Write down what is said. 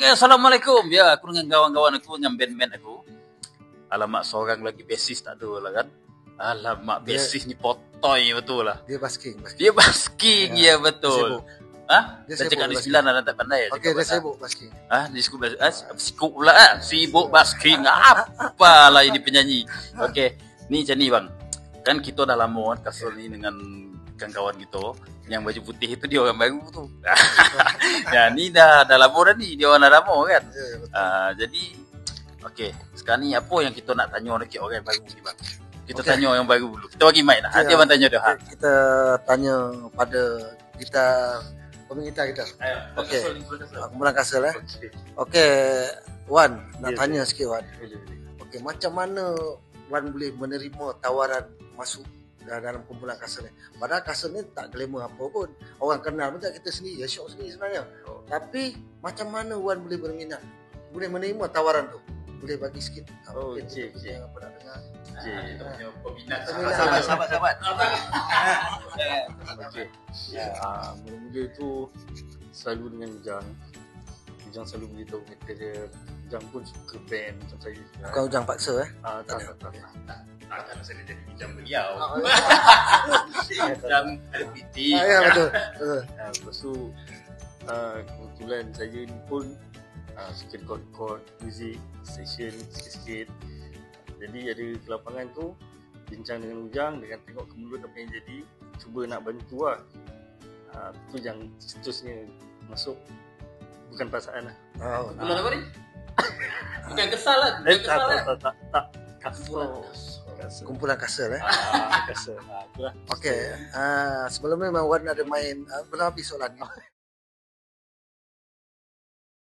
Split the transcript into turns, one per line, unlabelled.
Okay, Assalamualaikum. Ya, aku dengan kawan-kawan aku, dengan band-band aku. Alamak, seorang lagi bassist tak ada lah kan. Alamak, bassist ni potoy betul lah.
Dia basking.
Dia basking, ya betul.
Dia
Dah
sibuk
cakap di
basking.
sembilan dah tak pandai.
Okey, dia sibuk basking.
Di sibuk pula sibuk basking. Apalah ini penyanyi. Okey, ni macam ni bang. Kan kita dah lama kan kasut ni dengan kawan-kawan kita. Yang baju putih itu dia orang baru tu. Ya, ni dah lama dah ni. Dia orang dah lama kan. Jadi okey, sekarang ni apa yang kita nak tanya dekat orang baru ni bang? Kita tanya yang baru dulu. Kita bagi mic lah. Dia bang tanya dah.
Kita tanya pada peminta kita. Okey. Kumpulan Kasel Okey, Wan, nak tanya sikit Wan. Okey, macam mana Wan boleh menerima tawaran masuk dalam kumpulan Kasel ni? Padahal Kasel ni tak glamour apa pun. Orang kenal pun tak, kita sendiri, ya syok sendiri sebenarnya. Tapi macam mana Wan boleh berminat? Boleh menerima tawaran tu? Boleh bagi sikit.
Okey.
Apa nak dengar?
Kita punya peminat
Sahabat.
Okey.
Mula-mula tu selalu dengan Ujang selalu beritahu kata dia Ujang pun suka band macam saya juga.
Bukan Ujang paksa
Tak.
Takkan saya jadi jam beliau. Jam ada piti.
Ya betul.
Lepas tu kebetulan saya ni pun suka record muzik session sikit-sikit. Jadi ada kelapangan tu bincang dengan Ujang, dengan tengok kemulut apa yang jadi, cuba nak bantu lah. Tu yang seterusnya masuk, bukan perasaan lah.
Bulan apa ni? Bukan kesal lah.
Tak.
Kumpulan Kasel
Kasel. Itulah.
Okey, sebelum ni memang Wan ada main belum habis soalan ni.